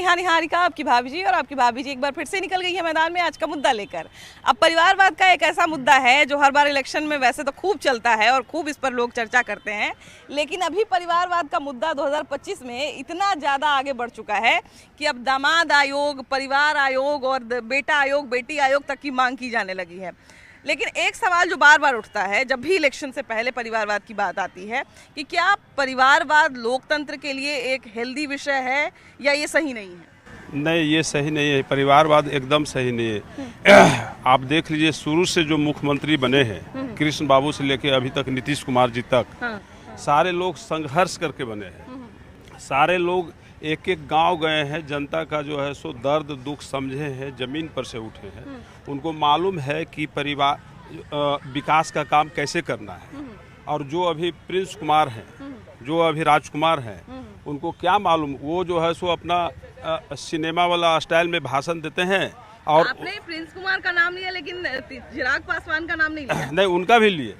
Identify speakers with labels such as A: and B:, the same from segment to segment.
A: हाँ निहारिका, आपकी भाभी जी और आपकी भाभी जी एक बार फिर से निकल गई है मैदान में आज का मुद्दा लेकर। अब परिवारवाद का एक ऐसा मुद्दा है जो हर बार इलेक्शन में वैसे तो खूब चलता है और खूब इस पर लोग चर्चा करते हैं, लेकिन अभी परिवारवाद का मुद्दा 2025 में इतना ज़्यादा आगे बढ़ चुका है कि अब दामाद आयोग, परिवार आयोग और बेटा आयोग, बेटी आयोग तक की मांग की जाने लगी है। लेकिन एक सवाल जो बार बार उठता है जब भी इलेक्शन से पहले परिवारवाद की बात आती है कि क्या परिवारवाद लोकतंत्र के लिए एक हेल्दी विषय है या ये सही नहीं है?
B: नहीं, ये सही नहीं है। परिवारवाद एकदम सही नहीं है। आप देख लीजिए, शुरू से जो मुख्यमंत्री बने हैं, कृष्ण बाबू से लेके अभी तक नीतीश कुमार जी तक, सारे लोग संघर्ष करके बने हैं। सारे लोग एक एक गांव गए हैं, जनता का जो है सो दर्द दुख समझे हैं, जमीन पर से उठे हैं। उनको मालूम है कि परिवार विकास का काम कैसे करना है। और जो अभी प्रिंस कुमार हैं, जो अभी राजकुमार हैं, उनको क्या मालूम, वो जो है सो अपना सिनेमा वाला स्टाइल में भाषण देते हैं। और
A: आपने प्रिंस कुमार का नाम लिया लेकिन चिराग पासवान का नाम नहीं लिया।
B: नहीं, उनका भी लिए।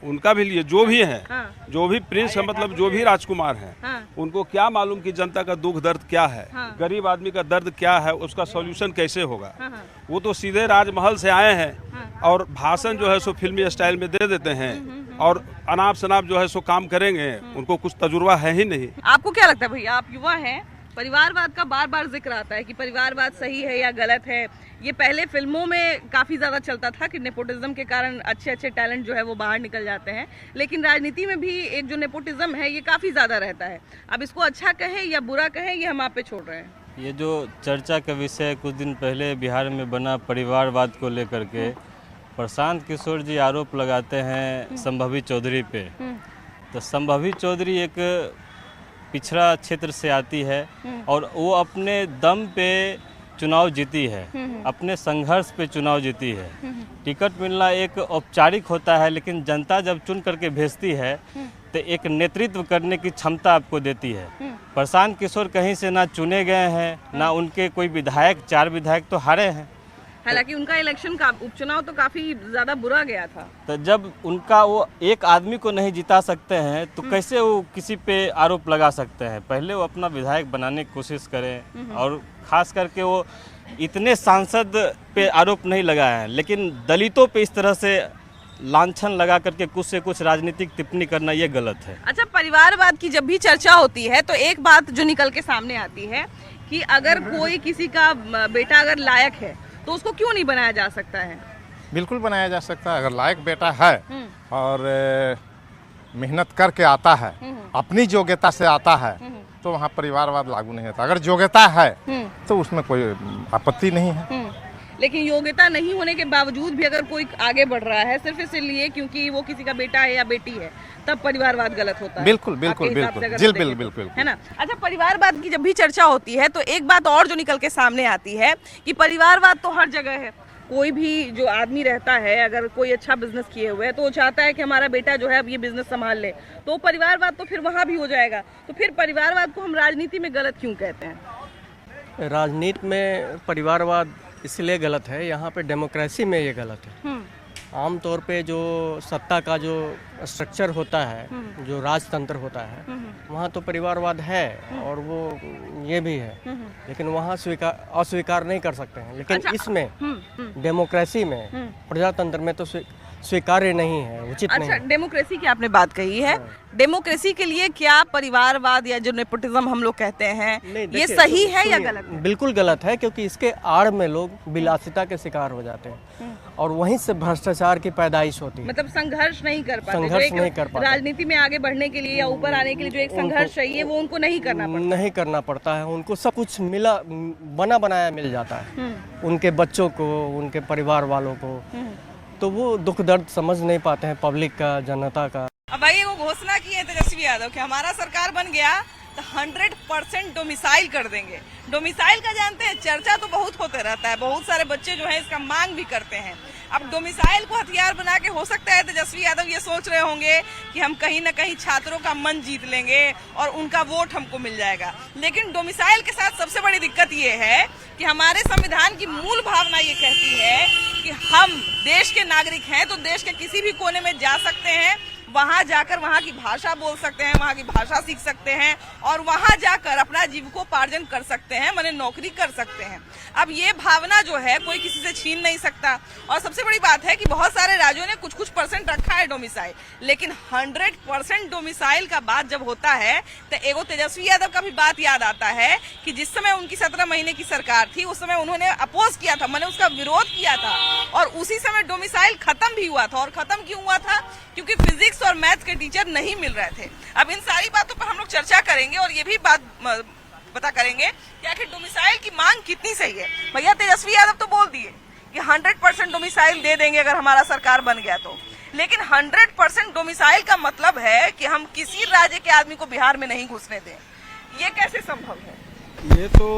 B: उनका भी लिए, जो भी है, जो भी प्रिंस है, मतलब जो भी राजकुमार है, उनको क्या मालूम कि जनता का दुख दर्द क्या है, गरीब आदमी का दर्द क्या है, उसका सॉल्यूशन कैसे होगा। वो तो सीधे राजमहल से आए हैं और भाषण जो है सो फिल्मी स्टाइल में दे देते हैं और अनाप शनाप जो है सो काम करेंगे। उनको कुछ तजुर्बा है ही नहीं।
A: आपको क्या लगता है भैया, आप युवा हैं, परिवारवाद का बार बार जिक्र आता है कि परिवारवाद सही है या गलत है? ये पहले फिल्मों में काफी ज्यादा चलता था कि नेपोटिज्म के कारण अच्छे अच्छे टैलेंट जो है वो बाहर निकल जाते हैं, लेकिन राजनीति में भी एक जो नेपोटिज्म है ये काफी ज्यादा रहता है। अब इसको अच्छा कहें या बुरा कहें, ये हम आप पे छोड़ रहे हैं।
C: ये जो चर्चा का विषय कुछ दिन पहले बिहार में बना परिवारवाद को लेकर के, प्रशांत किशोर जी आरोप लगाते हैं संभवी चौधरी पे। तो संभवी चौधरी एक पिछड़ा क्षेत्र से आती है और वो अपने दम पे चुनाव जीती है, अपने संघर्ष पे चुनाव जीती है। टिकट मिलना एक औपचारिक होता है, लेकिन जनता जब चुन करके भेजती है तो एक नेतृत्व करने की क्षमता आपको देती है। प्रशांत किशोर कहीं से ना चुने गए हैं, ना उनके कोई विधायक, 4 विधायक तो हारे हैं।
A: हालांकि उनका इलेक्शन का उपचुनाव तो काफी ज्यादा बुरा गया था। तो
C: जब उनका वो एक आदमी को नहीं जिता सकते हैं तो कैसे वो किसी पे आरोप लगा सकते हैं? पहले वो अपना विधायक बनाने की कोशिश करें। और खास करके वो इतने सांसद पे आरोप नहीं लगाए हैं, लेकिन दलितों पे इस तरह से लांछन लगा करके कुछ से कुछ राजनीतिक टिप्पणी करना ये गलत है।
A: अच्छा, परिवारवाद की जब भी चर्चा होती है तो एक बात जो निकल के सामने आती है कि अगर कोई किसी का बेटा अगर लायक है तो उसको क्यों नहीं बनाया जा सकता है?
D: बिल्कुल बनाया जा सकता है। अगर लायक बेटा है और मेहनत करके आता है, अपनी योग्यता से आता है, तो वहाँ परिवारवाद लागू नहीं होता। अगर योग्यता है तो उसमें कोई आपत्ति नहीं है।
A: लेकिन योग्यता नहीं होने के बावजूद भी अगर कोई आगे बढ़ रहा है सिर्फ इसलिए क्योंकि वो किसी का बेटा है या बेटी है, तब परिवारवाद गलत होता है।
D: बिल्कुल बिल्कुल बिल्कुल बिल्कुल,
A: है ना। अच्छा, परिवारवाद की जब भी चर्चा होती है तो एक बात और जो निकल के सामने आती है कि परिवारवाद तो हर जगह है। कोई भी जो आदमी रहता है, अगर कोई अच्छा बिजनेस किए हुए है तो वो चाहता है कि हमारा बेटा जो है अब ये बिजनेस संभाल ले, तो परिवारवाद तो फिर वहाँ भी हो जाएगा। तो फिर परिवारवाद को हम राजनीति में गलत क्यों कहते हैं?
E: राजनीति में परिवारवाद इसलिए गलत है, यहाँ पे डेमोक्रेसी में ये गलत है। आमतौर पे जो सत्ता का जो स्ट्रक्चर होता है, जो राजतंत्र होता है, वहाँ तो परिवारवाद है और वो ये भी है, लेकिन वहाँ अस्वीकार नहीं कर सकते हैं। लेकिन इसमें डेमोक्रेसी में, प्रजातंत्र में तो स्वीकार्य नहीं है, उचित नहीं है।
A: डेमोक्रेसी की आपने बात कही है, डेमोक्रेसी के लिए क्या परिवारवाद या जो नेपोटिज्म हम लोग कहते हैं ये सही है या गलत है?
E: बिल्कुल गलत है, क्योंकि इसके आड़ में लोग विलासिता के शिकार हो जाते हैं और वहीं से भ्रष्टाचार की पैदाइश होती है।
A: मतलब संघर्ष नहीं कर पाते, राजनीति में आगे बढ़ने के लिए या ऊपर आने के लिए जो एक संघर्ष चाहिए वो उनको नहीं करना पड़ता है। उनको सब कुछ बना बनाया मिल जाता है, उनके बच्चों को, उनके परिवार वालों को, तो वो दुख दर्द समझ नहीं पाते हैं पब्लिक का, जनता का। अब भाई वो घोषणा की है तेजस्वी यादव कि हमारा सरकार बन गया तो 100% डोमिसाइल कर देंगे। डोमिसाइल का जानते हैं, चर्चा तो बहुत होते रहता है, बहुत सारे बच्चे जो है इसका मांग भी करते हैं। अब डोमिसाइल को हथियार बना के हो सकता है तेजस्वी यादव ये सोच रहे होंगे कि हम कहीं ना कहीं छात्रों का मन जीत लेंगे और उनका वोट हमको मिल जाएगा। लेकिन डोमिसाइल के साथ सबसे बड़ी दिक्कत ये है कि हमारे संविधान की मूल भावना ये कहती है कि हम देश के नागरिक हैं तो देश के किसी भी कोने में जा सकते हैं,
F: वहां जाकर वहां की भाषा बोल सकते हैं, वहां की भाषा सीख सकते हैं और वहां जाकर अपना जीविकोपार्जन कर सकते हैं, माने नौकरी कर सकते हैं। अब ये भावना जो है कोई किसी से छीन नहीं सकता। और सबसे बड़ी बात है कि बहुत सारे राज्यों ने कुछ परसेंट रखा है डोमिसाइल, लेकिन 100% डोमिसाइल का बात जब होता है तो एगो तेजस्वी यादव का भी बात याद आता है कि जिस समय उनकी 17 महीने की सरकार थी उस समय उन्होंने अपोज किया था, मैंने उसका विरोध किया था और उसी समय डोमिसाइल खत्म भी हुआ था। और खत्म क्यों हुआ था? क्योंकि फिजिक्स और मैथ के टीचर नहीं मिल रहे थे। अब इन सारी बातों पर हम लोग चर्चा करेंगे और ये भी बात पता करेंगे कि आखिर डोमिसाइल की मांग कितनी सही है। भैया तेजस्वी यादव तो बोल दिए कि 100% डोमिसाइल दे देंगे अगर हमारा सरकार बन गया तो, लेकिन 100% डोमिसाइल का मतलब है कि हम किसी राज्य के आदमी को बिहार में नहीं घुसने दें। ये कैसे संभव है?
G: ये तो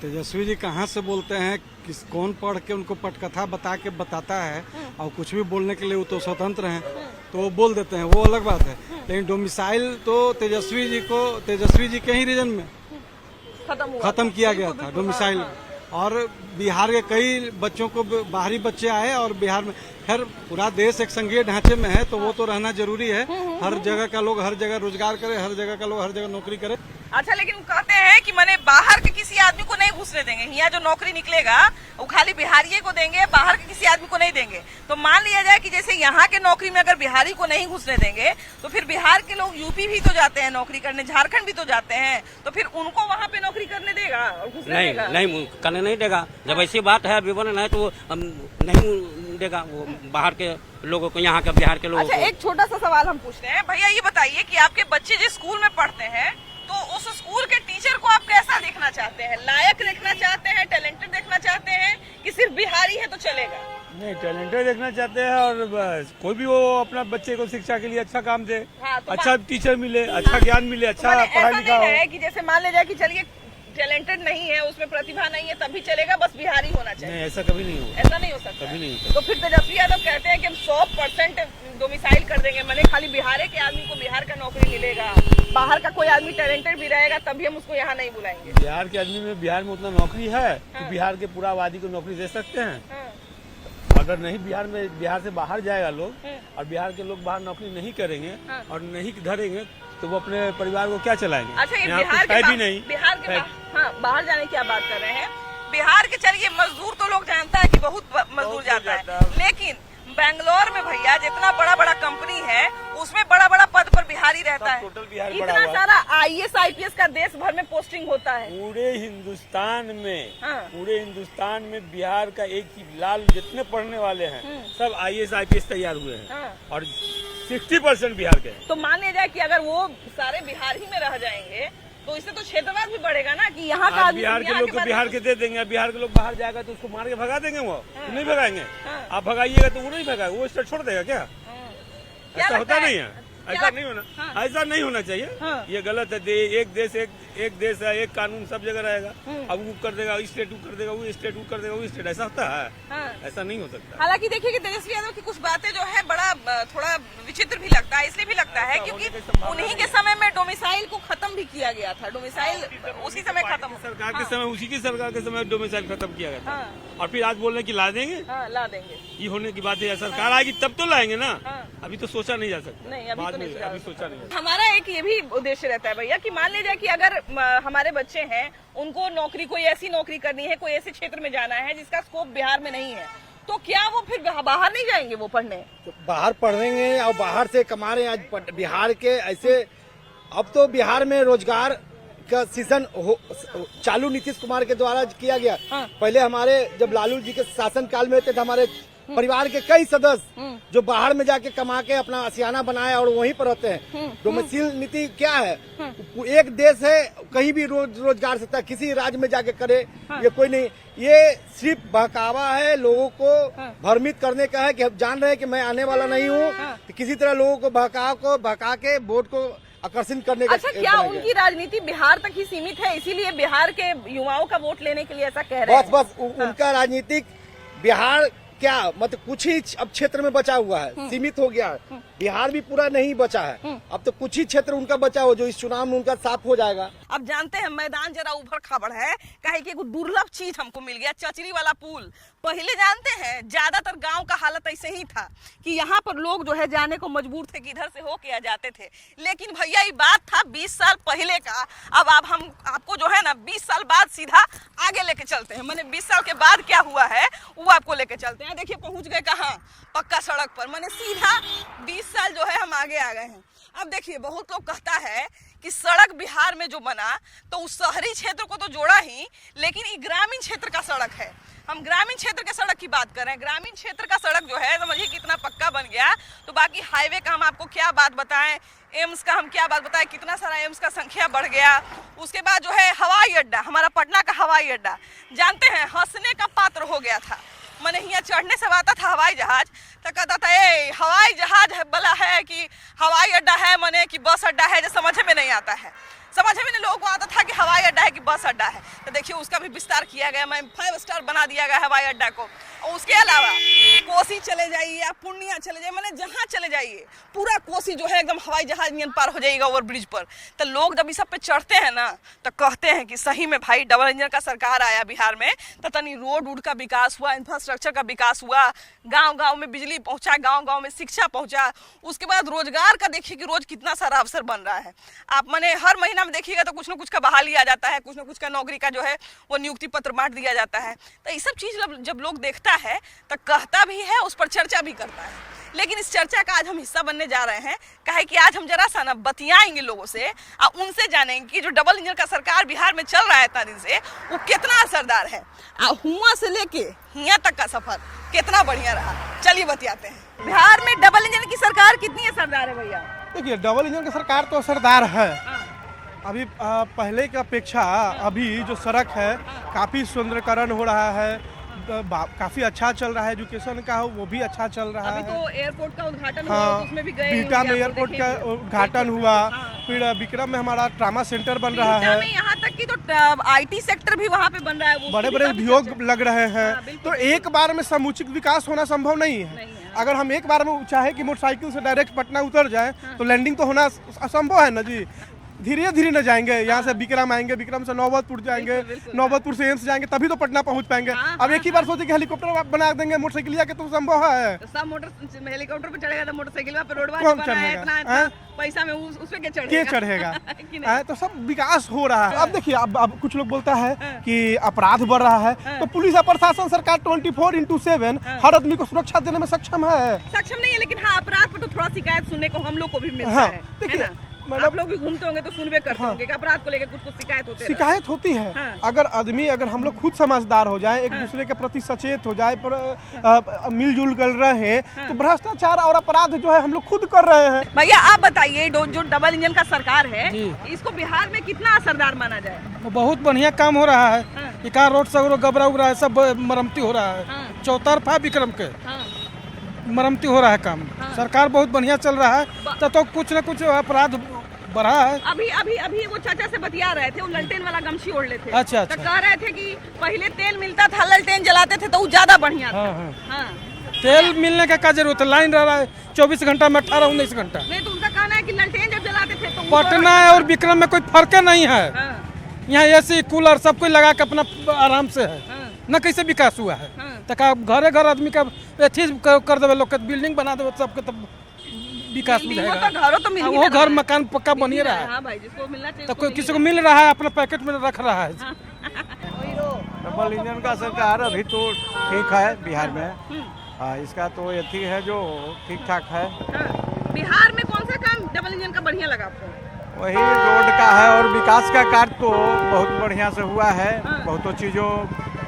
G: तेजस्वी जी कहाँ से बोलते हैं, कौन पढ़ के उनको पटकथा बता के बताता है और कुछ भी बोलने के लिए वो तो स्वतंत्र हैं, तो वो बोल देते हैं, वो अलग बात है। लेकिन डोमिसाइल तो तेजस्वी जी के ही रीजन में खत्म किया गया था डोमिसाइल। और बिहार के कई बच्चों को बाहरी बच्चे आए और बिहार में खैर पूरा देश एक संघीय ढांचे में है तो वो तो रहना जरूरी है। हर जगह का लोग हर जगह रोजगार करे, हर जगह का लोग हर जगह नौकरी करे।
F: अच्छा, लेकिन वो कहते हैं कि मैंने बाहर के किसी आदमी को नहीं घुसने देंगे, यहाँ जो नौकरी निकलेगा वो खाली बिहारी को देंगे, बाहर के किसी आदमी को नहीं देंगे। तो मान लिया जाए कि जैसे यहाँ के नौकरी में अगर बिहारी को नहीं घुसने देंगे तो फिर बिहार के लोग यूपी भी तो जाते हैं नौकरी करने, झारखंड भी तो जाते हैं, तो फिर उनको वहाँ पे नौकरी करने देगा?
H: नहीं करने नहीं देगा। जब ऐसी बात है विवरण है तो नहीं देगा वो बाहर के लोगों को, यहाँ के बिहार के लोगों को।
F: अच्छा, एक छोटा सा सवाल हम पूछते हैं भैया, ये बताइए कि आपके बच्चे जिस स्कूल में पढ़ते हैं तो उस स्कूल के टीचर को आप कैसा देखना चाहते हैं? लायक देखना चाहते हैं, टैलेंटेड देखना चाहते हैं कि सिर्फ बिहारी है तो चलेगा?
I: नहीं, टैलेंटेड देखना चाहते हैं और बस कोई भी वो अपना बच्चे को शिक्षा के लिए अच्छा काम दे।
F: हाँ, तो
I: अच्छा टीचर मिले, अच्छा ज्ञान मिले, अच्छा पढ़ा लिखा हो।
F: है कि जैसे मान ले जाए कि चलिए टैलेंटेड नहीं है, उसमें प्रतिभा नहीं है, तब भी चलेगा, बस बिहारी होना चाहिए?
I: नहीं, ऐसा कभी नहीं होगा।
F: ऐसा नहीं हो सकता,
I: कभी नहीं होता।
F: तो फिर तेजस्वी यादव कहते हैं कि हम 100% डोमिसाइल कर देंगे, मैंने खाली बिहार के आदमी को बिहार का नौकरी मिलेगा, बाहर का कोई आदमी टैलेंटेड भी रहेगा तभी हम उसको यहाँ नहीं बुलाएंगे।
I: बिहार के आदमी में बिहार में उतना नौकरी है कि बिहार के पूरा आबादी को नौकरी दे सकते हैं। अगर नहीं बिहार से बाहर जाएगा लोग और बिहार के लोग बाहर नौकरी नहीं करेंगे और नहीं धरेंगे तो वो अपने परिवार को क्या चलाएंगे?
F: अच्छा, ये
I: यहाँ
F: बिहार
I: कुछ है भी नहीं।
F: बिहार के बाहर जाने की आप बात कर रहे हैं। बिहार के चलिए मजदूर तो लोग जानता है कि बहुत मजदूर जाता है, लेकिन बेंगलोर में भैया जितना बड़ा बड़ा कंपनी है उसमें बड़ा बड़ा पद पर बिहारी रहता है।
I: टोटल बिहार
F: इतना सारा IAS IPS का देश भर में पोस्टिंग होता है
I: पूरे हिंदुस्तान में बिहार का एक ही लाल जितने पढ़ने वाले हैं सब IAS IPS तैयार हुए हैं और 60% बिहार के।
F: तो मान लिया जाए कि अगर वो सारे बिहार ही में रह जाएंगे तो इससे तो क्षेत्रवाद भी बढ़ेगा ना कि यहाँ का
I: बिहार के लोग को बिहार के दे देंगे, बिहार के लोग बाहर जाएगा तो उसको मार के भगा देंगे, वो नहीं भगाएंगे। आप भगाइएगा तो वो नहीं भगाएगा, वो स्टेट छोड़ देगा क्या? ऐसा होता नहीं है, ऐसा नहीं होना, ऐसा नहीं होना चाहिए। ये गलत है। एक देश है, एक कानून सब जगह रहेगा। अब वो कर देगा स्टेट, वो कर देगा वो स्टेट, वो कर देगा वो स्टेट, ऐसा होता है? ऐसा नहीं हो सकता।
F: हालांकि देखिए कि तेजस्वी यादव की कुछ बातें जो है बड़ा थोड़ा विचित्र भी लगता है, इसलिए भी लगता है क्योंकि उन्हीं के समय में डोमिसाइल को खत्म भी किया गया था। डोमिसाइल उसी समय खत्म,
I: सरकार के समय, उसी की सरकार के समय डोमिसाइल खत्म किया गया था और फिर आज बोल रहे कि ला देंगे।
F: ला देंगे,
I: ये होने की बात है। सरकार आएगी तब तो लाएंगे ना, अभी तो सोचा नहीं जा सकता।
F: नहीं, अभी
I: सोचा नहीं।
F: हमारा एक ये भी उद्देश्य रहता है भैया कि मान लीजिए कि अगर हमारे बच्चे हैं, उनको नौकरी, कोई ऐसी नौकरी करनी है, कोई ऐसे क्षेत्र में जाना है जिसका स्कोप बिहार में नहीं है, तो क्या वो फिर बाहर नहीं जाएंगे वो पढ़ने?
J: तो बाहर पढ़ेंगे और बाहर से कमा रहे हैं। आज बिहार के ऐसे, अब तो बिहार में रोजगार का सीजन चालू नीतीश कुमार के द्वारा किया गया। पहले हमारे जब लालू जी के शासन काल में थे तो हमारे परिवार के कई सदस्य जो बाहर में जाके कमा के अपना आशियाना बनाए और वहीं पर रहते हैं। डोमिसाइल नीति क्या है? एक देश है, कहीं भी रोजगार सकता है, किसी राज्य में जाके करे, ये कोई नहीं। ये सिर्फ बहकावा है, लोगों को भ्रमित करने का है कि हम जान रहे हैं कि मैं आने वाला नहीं हूँ, तो किसी तरह लोगों को बहका के वोट को आकर्षित करने का।
F: अच्छा, क्या उनकी राजनीति बिहार तक ही सीमित है, इसीलिए बिहार के युवाओं का वोट लेने के लिए ऐसा कह रहे हैं?
J: बस उनका राजनीतिक बिहार क्या मतलब कुछ ही अब क्षेत्र में बचा हुआ है, सीमित हो गया है। बिहार भी पूरा नहीं बचा है, अब तो कुछ ही क्षेत्र उनका बचा हो जो इस चुनाव में उनका साफ हो जाएगा।
F: अब जानते हैं मैदान जरा उभर खाबड़ है, काहे कि एगो दुर्लभ चीज हमको मिल गया, चचरी वाला पुल। पहले जानते हैं ज्यादातर गांव का हालत ऐसे ही था कि यहाँ पर लोग जो है जाने को मजबूर थे कि इधर से होके आ जाते थे। लेकिन भैया ये बात था 20 साल पहले का। अब हम आपको जो है ना 20 साल बाद सीधा आगे लेके चलते हैं, मैंने 20 साल के बाद क्या हुआ है वो आपको लेके चलते हैं। देखिए पहुंच गए कहाँ, पक्का सड़क पर, मैंने सीधा 20 साल जो है हम आगे आ गए हैं। अब देखिए बहुत लोग कहता है कि सड़क बिहार में जो बना तो उस शहरी क्षेत्र को तो जोड़ा ही, लेकिन ये ग्रामीण क्षेत्र का सड़क है। हम ग्रामीण क्षेत्र के सड़क की बात कर रहे हैं। ग्रामीण क्षेत्र का सड़क जो है समझिए कितना पक्का बन गया। तो बाकी हाईवे का हम आपको क्या बात बताएं, एम्स का हम क्या बात बताएं, कितना सारा एम्स का संख्या बढ़ गया। उसके बाद जो है हवाई अड्डा, हमारा पटना का हवाई अड्डा जानते हैं हंसने का पात्र हो गया था। मैंने यहाँ चढ़ने से आता था हवाई जहाज तो कहता था ए हवाई जहाज है बला है कि हवाई अड्डा है, मने कि बस अड्डा है, जो समझ में नहीं आता है। समझ में लोगों को आता था कि हवाई अड्डा है कि बस अड्डा है। तो देखिए उसका भी विस्तार किया गया, मैं 5 स्टार बना दिया गया हवाई अड्डा को। और उसके अलावा कोसी चले जाइए या पूर्णिया चले जाइए, मैंने जहाँ चले जाइए पूरा कोसी जो है एकदम हवाई जहाज नियन पार हो जाएगा ओवर ब्रिज पर। तो लोग जब इस सब पे चढ़ते हैं ना तो कहते हैं कि सही में भाई डबल इंजन का सरकार आया बिहार में तो तनी रोड वूड का विकास हुआ, इंफ्रास्ट्रक्चर का विकास हुआ, गाँव में बिजली पहुँचा, गाँव में शिक्षा पहुँचा। उसके बाद रोजगार का देखिए कि रोज कितना सारा अवसर बन रहा है। आप मैंने हर महीना में देखिएगा तो कुछ ना कुछ का बहाली आ जाता है, कुछ ना कुछ का नौकरी का जो है वो नियुक्ति पत्र बांट दिया जाता है। तो ये सब चीज जब लोग देखता है तो कहता भी है, उस पर चर्चा भी करता है। लेकिन इस चर्चा का आज हम हिस्सा बनने जा रहे हैं, काहे कि आज हम जरा सा ना बतियाएंगे लोगों से और उनसे जानेंगे कि जो डबल इंजन का सरकार बिहार में चल रहा है इतना दिन से वो कितना असरदार है और हुआ से लेके यहाँ तक का सफर कितना बढ़िया रहा। चलिए बतियाते हैं बिहार में डबल इंजन की सरकार कितनी असरदार है। भैया
G: देखिए डबल इंजन की सरकार तो असरदार है। अभी पहले की अपेक्षा अभी जो सड़क है काफ़ी सुंदरीकरण हो रहा है, काफ़ी अच्छा चल रहा है। एजुकेशन का हो वो भी अच्छा चल रहा है।
F: अभी तो एयरपोर्ट का उद्घाटन
G: हाँ,
F: हुआ, उसमें भी गए
G: बीटा में एयरपोर्ट का उद्घाटन हुआ। फिर विक्रम में हमारा ट्रामा सेंटर बन रहा है।
F: यहाँ तक कि तो आईटी सेक्टर भी वहाँ पे बन रहा है,
G: बड़े बड़े उद्योग लग रहे हैं। तो एक बार में समुचित विकास होना संभव नहीं है। अगर हम एक बार में चाहे कि मोटरसाइकिल से डायरेक्ट पटना उतर जाए तो लैंडिंग तो होना असंभव है ना जी। धीरे धीरे न जाएंगे, यहाँ से विक्रम आएंगे, विक्रम से नौबतपुर जाएंगे, नौबतपुर से एम्स जाएंगे, तभी तो पटना पहुँच पाएंगे। अब एक ही बार सोचे कि हेलीकॉप्टर बना देंगे मोटरसाइकिल के तो संभव है।
F: सब मोटर हेलीकॉप्टर पे चढ़ेगा तो मोटरसाइकिल पे रोड इतना पैसा में उस पे क्या
G: चढ़ेगा। तो सब विकास हो रहा है। अब देखिए अब कुछ लोग बोलता है कि अपराध बढ़ रहा है, तो पुलिस और प्रशासन सरकार 24/7 हर आदमी को सुरक्षा देने में सक्षम नहीं
F: है। लेकिन हाँ अपराध पर तो थोड़ा शिकायत सुनने को हम लोग को भी मिलता है। देखिए आप लोग भी घूमते होंगे तो सुनबे करते होंगे कि अपराध को लेकर कुछ शिकायत होती है। अगर हम लोग खुद समझदार हो जाए, एक दूसरे के प्रति सचेत हो जाए, मिलजुल कर रहे तो भ्रष्टाचार और अपराध जो है हम लोग खुद कर रहे हैं। भैया आप बताइए जो डबल इंजन का सरकार है इसको बिहार में कितना असरदार माना जाए।
G: बहुत बढ़िया काम हो रहा है। इका रोड सगरो गबरा उबरा है, सब मरम्मती हो रहा है। चौतरफा विक्रम के मरम्मती हो रहा है काम। सरकार बहुत बढ़िया चल रहा है। तो कुछ न कुछ अपराध बढ़ा है।
F: अभी वो चाचा से बतिया रहे थे, वो ललटेन वाला गमछी ओढ़ लेते।
G: अच्छा।
F: तो कह रहे थे कि पहले तेल मिलता था, ललटेन जलाते थे तो वो ज्यादा बढ़िया था। हाँ।
G: तेल मिलने का क्या जरूरत है, लाइन रह रहा है 24 घंटा में 18-19 घंटा।
F: नहीं तो उनका कहना है कि ललटेन जब जलाते थे तो
G: पटना और विक्रम में कोई फर्क नहीं है। यहाँ एसी कूलर सब कुछ लगा के अपना आराम से है। न कैसे विकास हुआ है। तो घरे घर आदमी का अथी कर देवे, लोग बिल्डिंग बना देवे, सबके तब विकास हो जाएगा। वो घर मकान पक्का बन ही रहा है।
F: हाँ भाई, जिसको मिलना चाहिए
G: तो कोई किसी को मिल रहा है, अपना पैकेट में रख रहा है।
K: डबल इंजन का सरकार अभी तो ठीक है बिहार में। हाँ, इसका तो यथी है जो ठीक ठाक है।
F: बिहार में कौन सा काम डबल इंजन का बढ़िया लगा आपको?
K: वही रोड का है और विकास का कार्य तो बहुत बढ़िया से हुआ है। बहुतों चीज़ों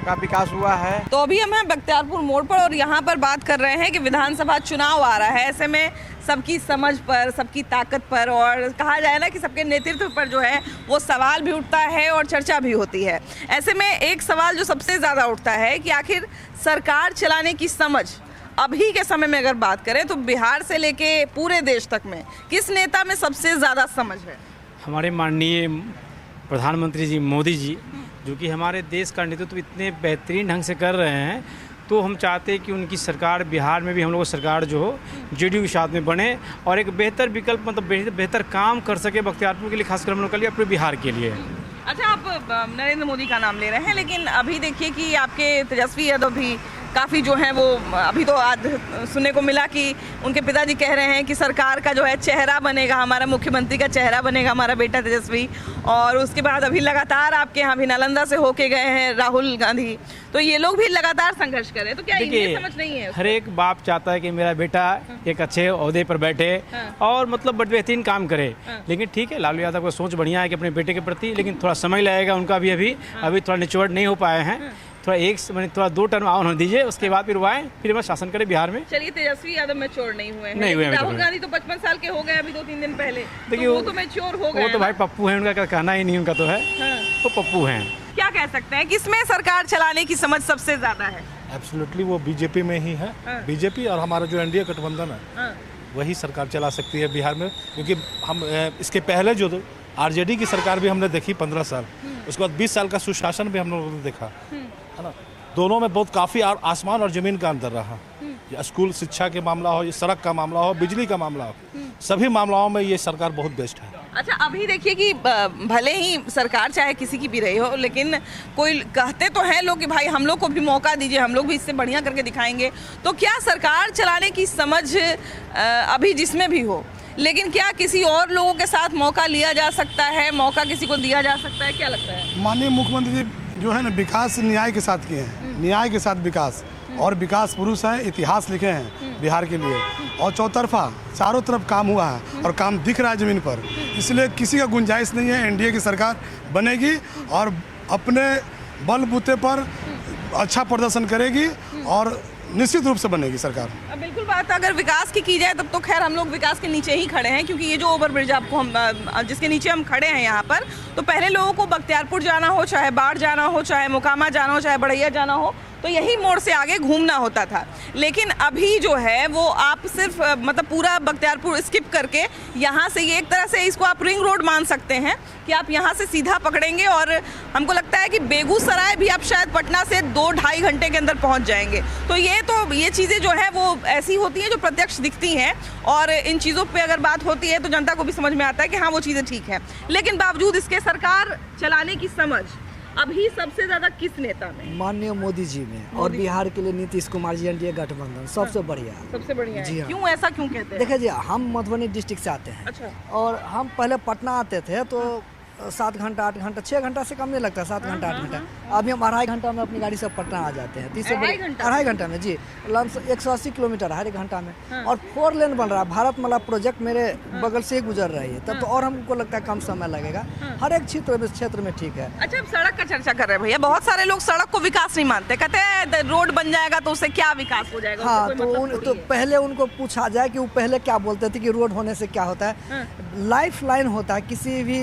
K: का विकास हुआ है।
F: तो अभी हम हैं बख्तियारपुर मोड़ पर और यहाँ पर बात कर रहे हैं कि विधानसभा चुनाव आ रहा है। ऐसे में सबकी समझ पर, सबकी ताकत पर और कहा जाए ना कि सबके नेतृत्व पर जो है वो सवाल भी उठता है और चर्चा भी होती है। ऐसे में एक सवाल जो सबसे ज़्यादा उठता है कि आखिर सरकार चलाने की समझ अभी के समय में अगर बात करें तो बिहार से लेके पूरे देश तक में किस नेता में सबसे ज़्यादा समझ है?
L: हमारे माननीय प्रधानमंत्री जी मोदी जी, जो कि हमारे देश का नेतृत्व इतने बेहतरीन ढंग से कर रहे हैं, तो तो हम चाहते हैं कि उनकी सरकार, बिहार में भी हम लोग की सरकार जो हो जेडीयू के साथ में बने और एक बेहतर विकल्प, मतलब बेहतर काम कर सके बख्तियारपुर के लिए, खासकर हम लोग के लिए, अपने बिहार के लिए।
F: अच्छा, आप नरेंद्र मोदी का नाम ले रहे हैं, लेकिन अभी देखिए कि आपके तेजस्वी यादव भी काफ़ी जो है वो अभी तो आज सुनने को मिला कि उनके पिताजी कह रहे हैं कि सरकार का जो है चेहरा बनेगा, हमारा मुख्यमंत्री का चेहरा बनेगा हमारा बेटा तेजस्वी। और उसके बाद अभी लगातार आपके यहाँ भी नालंदा से होके गए हैं राहुल गांधी, तो ये लोग भी लगातार संघर्ष कर रहे हैं। तो क्या ये समझ नहीं है?
L: हर एक बाप चाहता है कि मेरा बेटा एक अच्छे ओहदे पर बैठे और मतलब बेहतरीन काम करे, लेकिन ठीक है, लालू यादव का सोच बढ़िया है कि अपने बेटे के प्रति, लेकिन थोड़ा समय लगेगा उनका भी, अभी थोड़ा निचोड़ नहीं हो पाए हैं। थोड़ा 2 टर्म ऑन होने दीजिए, उसके बाद फिर आए, फिर मैं शासन करे बिहार में।
F: चलिए, तेजस्वी यादव मैच्योर नहीं हुए हैं। राहुल गांधी तो 55 साल के हो गए अभी 2-3 दिन पहले, देखिए वो तो मैच्योर हो गए।
L: वो तो भाई पप्पू है, उनका कहना ही नहीं, उनका तो है वो पप्पू हैं।
F: क्या कह सकते हैं, किसमें सरकार चलाने की समझ सबसे ज्यादा है?
D: एब्सोल्युटली वो बीजेपी में ही है। बीजेपी और हमारा जो एनडीए गठबंधन है वही सरकार चला सकती है बिहार में, क्योंकि हम इसके पहले जो आरजेडी की सरकार भी हमने देखी 15 साल, उसके बाद 20 साल का सुशासन भी हम लोगों ने देखा, है ना। दोनों में बहुत काफ़ी आसमान और ज़मीन का अंतर रहा। स्कूल शिक्षा के मामला हो, ये सड़क का मामला हो, बिजली का मामला हो, सभी मामलों में ये सरकार बहुत बेस्ट है।
F: अच्छा, अभी देखिए कि भले ही सरकार चाहे किसी की भी रही हो, लेकिन कोई कहते तो हैं लोग कि भाई हम लोग को भी मौका दीजिए, हम लोग भी इससे बढ़िया करके दिखाएंगे। तो क्या सरकार चलाने की समझ अभी जिसमें भी हो, लेकिन क्या किसी और लोगों के साथ मौका लिया जा सकता है, मौका किसी को दिया जा सकता है? क्या लगता है?
M: माननीय मुख्यमंत्री जी जो है ना, विकास न्याय के साथ किए हैं, न्याय के साथ विकास, और विकास पुरुष है, इतिहास लिखे हैं बिहार के लिए, और चौतरफा चारों तरफ काम हुआ है और काम दिख रहा है ज़मीन पर। इसलिए किसी का गुंजाइश नहीं है, एनडीए की सरकार बनेगी और अपने बलबूते पर अच्छा प्रदर्शन करेगी और निश्चित रूप से बनेगी सरकार।
F: बिल्कुल बात, अगर विकास की जाए तब तो खैर हम लोग विकास के नीचे ही खड़े हैं, क्योंकि ये जो ओवरब्रिज आपको हम जिसके नीचे हम खड़े हैं यहाँ पर, तो पहले लोगों को बख्तियारपुर जाना हो, चाहे बाढ़ जाना हो, चाहे मोकामा जाना हो, चाहे बढ़ैया जाना हो, तो यही मोड़ से आगे घूमना होता था। लेकिन अभी जो है वो आप सिर्फ मतलब पूरा बख्तियारपुर स्किप करके यहाँ से, ये एक तरह से इसको आप रिंग रोड मान सकते हैं कि आप यहाँ से सीधा पकड़ेंगे और हमको लगता है कि बेगूसराय भी आप शायद पटना से 2-2.5 घंटे के अंदर पहुँच जाएंगे। तो ये चीज़ें जो है वो ऐसी होती हैं जो प्रत्यक्ष दिखती हैं, और इन चीज़ों पे अगर बात होती है तो जनता को भी समझ में आता है कि हाँ वो चीज़ें ठीक है। लेकिन बावजूद इसके सरकार चलाने की समझ अभी सबसे ज्यादा किस नेता में?
N: माननीय मोदी जी में, और बिहार के लिए नीतीश कुमार जी, एनडीए गठबंधन सबसे बढ़िया।
F: सबसे बढ़िया
N: जी
F: है। क्यों ऐसा क्यों कहते हैं?
N: देखिए जी, हम मधुबनी डिस्ट्रिक्ट से आते हैं।
F: अच्छा।
N: और हम पहले पटना आते थे तो 7 घंटा 8 घंटा 6 घंटा से कम नहीं लगता, 7 घंटा 8 घंटा। अभी हम 2.5 घंटा में अपनी गाड़ी से पटना आ जाते हैं। 2.5 घंटा में जी, 180 किलोमीटर हर एक घंटा में। और 4 लेन बन रहा है, भारतमाला प्रोजेक्ट मेरे बगल से ही गुजर रही है, तब तो और हमको लगता है कम समय लगेगा। हर एक क्षेत्र में ठीक है।
F: अच्छा, अब सड़क का चर्चा कर रहे हैं भैया, बहुत सारे लोग सड़क को विकास नहीं मानते, कहते हैं रोड बन जाएगा तो उससे क्या विकास हो जाएगा।
N: हाँ, तो पहले उनको पूछा जाए कि वो पहले क्या बोलते थे कि रोड होने से क्या होता है। लाइफ लाइन होता है किसी भी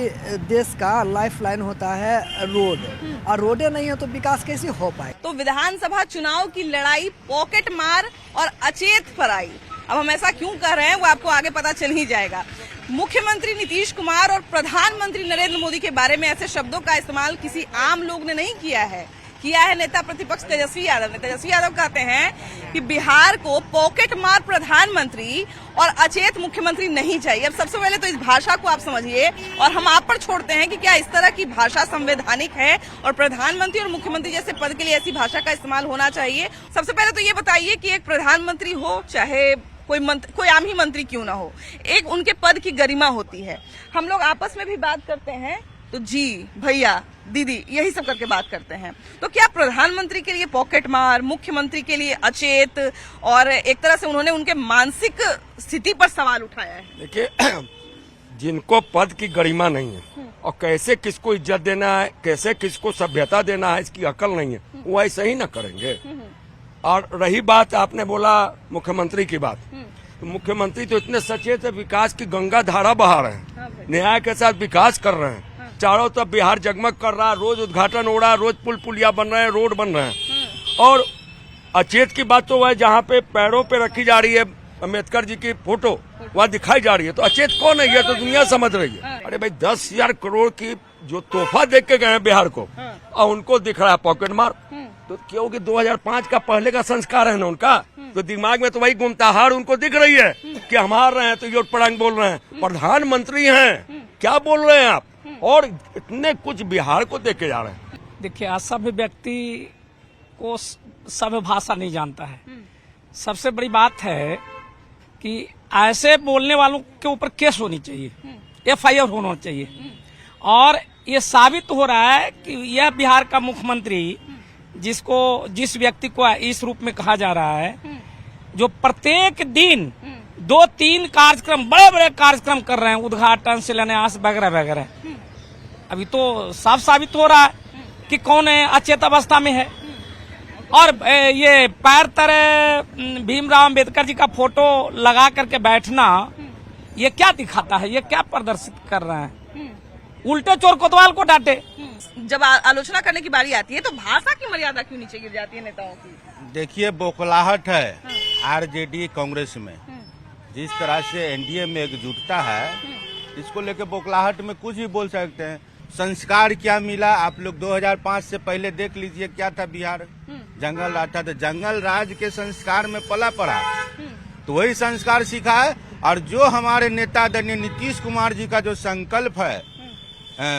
N: देश का, लाइफ लाइन होता है रोड, और रोडे नहीं हो तो विकास कैसे हो पाए।
F: तो विधानसभा चुनाव की लड़ाई पॉकेट मार और अचेत फराई, अब हम ऐसा क्यों कह रहे हैं वो आपको आगे पता चल ही जाएगा। मुख्यमंत्री नीतीश कुमार और प्रधानमंत्री नरेंद्र मोदी के बारे में ऐसे शब्दों का इस्तेमाल किसी आम लोग ने नहीं किया है नेता प्रतिपक्ष तेजस्वी यादव ने। तेजस्वी यादव कहते हैं कि बिहार को पॉकेट मार प्रधानमंत्री और अचेत मुख्यमंत्री नहीं चाहिए। अब सबसे पहले तो इस भाषा को आप समझिए, और हम आप पर छोड़ते हैं कि क्या इस तरह की भाषा संवैधानिक है और प्रधानमंत्री और मुख्यमंत्री जैसे पद के लिए ऐसी भाषा का इस्तेमाल होना चाहिए। सबसे पहले तो ये बताइए कि एक प्रधानमंत्री हो, चाहे कोई आम ही मंत्री क्यों ना हो, एक उनके पद की गरिमा होती है। हम लोग आपस में भी बात करते हैं तो जी, भैया, दीदी, यही सब करके बात करते हैं। तो क्या प्रधानमंत्री के लिए पॉकेट मार, मुख्यमंत्री के लिए अचेत, और एक तरह से उन्होंने उनके मानसिक स्थिति पर सवाल उठाया है।
O: देखिए, जिनको पद की गरिमा नहीं है और कैसे किसको इज्जत देना है, कैसे किसको सभ्यता देना है, इसकी अकल नहीं है, वो ऐसे ही ना करेंगे। और रही बात आपने बोला मुख्यमंत्री की बात, तो मुख्यमंत्री तो इतने सचेत है, विकास की गंगा धारा बहा रहे हैं, न्याय के साथ विकास कर रहे हैं, चारों तरफ बिहार जगमग कर रहा है, रोज उद्घाटन हो रहा है, रोज पुल पुलिया बन रहे हैं, रोड बन रहे हैं। और अचेत की बात तो है, जहाँ पे पैरों पे रखी जा रही है अम्बेडकर जी की फोटो, वहाँ दिखाई जा रही है, तो अचेत कौन है? ये तो दुनिया समझ रही है। अरे भाई, 10,000 करोड़ की जो तोहफा देख के गए हैं बिहार को, और उनको दिख रहा है पॉकेट मार। तो क्योंकि 2005 का पहले का संस्कार है ना उनका, तो दिमाग में तो वही गुमताहार उनको दिख रही है कि हम हार रहे हैं तो योट पड़ांग बोल रहे हैं। प्रधानमंत्री हैं, क्या बोल रहे हैं आप? और इतने कुछ बिहार को देके जा रहे हैं।
P: देखिए, असभ्य व्यक्ति को सभ्य भाषा नहीं जानता है। सबसे बड़ी बात है कि ऐसे बोलने वालों के ऊपर केस होनी चाहिए, FIR होना चाहिए। और ये साबित हो रहा है कि यह बिहार का मुख्यमंत्री, जिस व्यक्ति को इस रूप में कहा जा रहा है, जो प्रत्येक दिन 2-3 कार्यक्रम, बड़े बड़े कार्यक्रम कर रहे हैं, उद्घाटन, शिलान्यास वगैरह वगैरह, अभी तो साफ साबित हो रहा है कि कौन अचेत अवस्था में है। और ये पैर तरे भीमराव अंबेडकर जी का फोटो लगा करके बैठना, ये क्या दिखाता है? ये क्या प्रदर्शित कर रहे हैं? उल्टे चोर कोतवाल को डांटे।
F: जब आलोचना करने की बारी आती है तो भाषा की मर्यादा क्यों नीचे गिर जाती है नेताओं की?
Q: देखिए, बौखलाहट है आरजेडी कांग्रेस में, जिस तरह से एनडीए में एकजुटता है, इसको लेकर बौखलाहट में कुछ भी बोल सकते हैं। संस्कार क्या मिला? आप लोग 2005 से पहले देख लीजिए क्या था बिहार। जंगल राज था, तो जंगल राज के संस्कार में पला पड़ा, तो वही संस्कार सीखा है। और जो हमारे नेता आदरणीय नीतीश कुमार जी का जो संकल्प है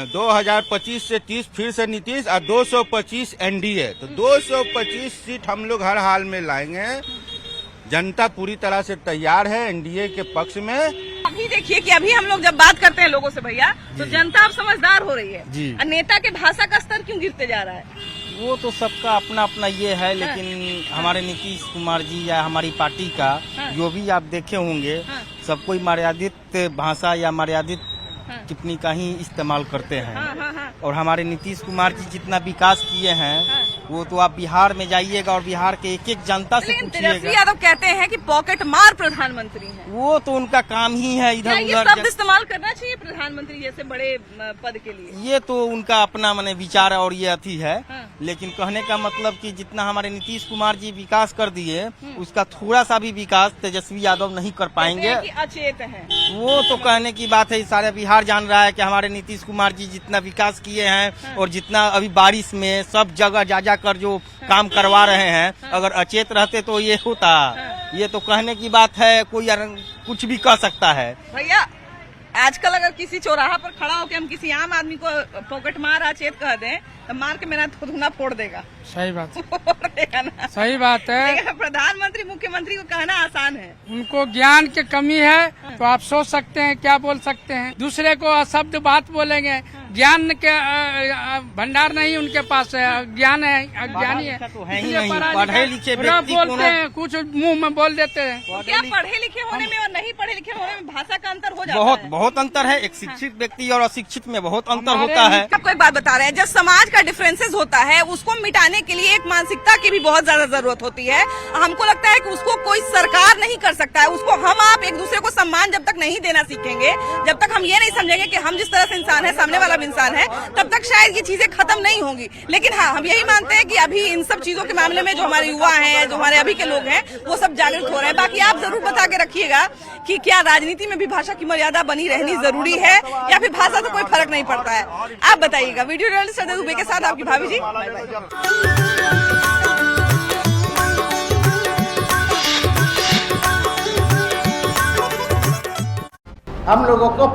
Q: 2025 से 30 फिर से नीतीश और 225 एनडीए, तो 225 सीट हम लोग हर हाल में लाएंगे। जनता पूरी तरह से तैयार है एनडीए के पक्ष में।
F: अभी देखिए कि अभी हम लोग जब बात करते हैं लोगों से भैया, तो जनता अब समझदार हो रही है
E: जी।
F: नेता के भाषा का स्तर क्यों गिरते जा रहा है?
E: वो तो सबका अपना अपना ये है, लेकिन हमारे नीतीश कुमार जी या हमारी पार्टी का जो भी आप देखे होंगे, सब कोई मर्यादित भाषा या मर्यादित टिप्पणी का ही इस्तेमाल करते हैं। और हमारे नीतीश कुमार जी जितना विकास किए हैं, वो तो आप बिहार में जाइएगा और बिहार के एक एक जनता से
F: तेजस्वी
E: पूछिएगा।
F: यादव कहते हैं कि पॉकेट मार प्रधानमंत्री हैं।
E: वो तो उनका काम ही है इधर
F: ये
E: उधर।
F: शब्द इस्तेमाल करना चाहिए प्रधानमंत्री जैसे बड़े पद के लिए?
E: ये तो उनका अपना माने विचार और ये अथी है, लेकिन कहने का मतलब कि जितना हमारे नीतीश कुमार जी विकास कर दिए, उसका थोड़ा सा भी विकास तेजस्वी यादव नहीं कर पाएंगे।
F: कि अचेत है
E: वो तो कहने की बात है, सारे बिहार जान रहा है कि हमारे नीतीश कुमार जी जितना विकास किए हैं और जितना अभी बारिश में सब जगह जा कर जो काम करवा रहे हैं, अगर अचेत रहते तो ये होता। ये तो कहने की बात है, कोई कुछ भी कह सकता है।
F: भैया, आजकल अगर किसी चौराहा पर खड़ा होकर हम किसी आम आदमी को पॉकेट मार अचेत कह दें, तो मार के मेरा धुना फोड़ देगा।
R: सही बात
F: फोड़ देगा ना?
R: सही बात है।
F: प्रधानमंत्री मुख्यमंत्री को कहना आसान है।
R: उनको ज्ञान की कमी है, तो आप सोच सकते हैं क्या बोल सकते हैं। दूसरे को अशब्द बात बोलेंगे, ज्ञान के भंडार नहीं उनके पास है, ज्ञान है, अज्ञानी है।
E: तो है ही नहीं, पढ़े लिखे व्यक्ति
R: बोलते हैं, कुछ मुंह में बोल देते हैं।
F: तो क्या पढ़े लिखे होने में और नहीं पढ़े लिखे होने में भाषा का अंतर हो जाता है?
E: बहुत अंतर है। एक शिक्षित व्यक्ति और अशिक्षित में बहुत अंतर होता है।
F: आपको एक बात बता रहे हैं, जब समाज का डिफरेंसेस होता है, उसको मिटाने के लिए एक मानसिकता की भी बहुत ज्यादा जरूरत होती है। हमको लगता है कि उसको कोई सरकार नहीं कर सकता है। उसको हम आप एक दूसरे को सम्मान जब तक नहीं देना सीखेंगे, जब तक हम ये नहीं समझेंगे कि हम जिस तरह से इंसान है, सामने वाला भी इंसान है, तब तक शायद ये चीजें खत्म नहीं होंगी। लेकिन हाँ, हम यही मानते हैं कि अभी इन सब चीजों के मामले में जो हमारे युवा हैं, जो हमारे अभी के लोग हैं, वो सब जागरूक हो रहे हैं। बाकी आप जरूर बता के रखिएगा कि क्या राजनीति में भी भाषा की मर्यादा बनी रहनी जरूरी है, या फिर भाषा से कोई फर्क नहीं पड़ता है? आप बताइएगा। वीडियो जर्नलिस्ट संजय दुबे के साथ आपकी भाभी जी।
S: हम लोगों को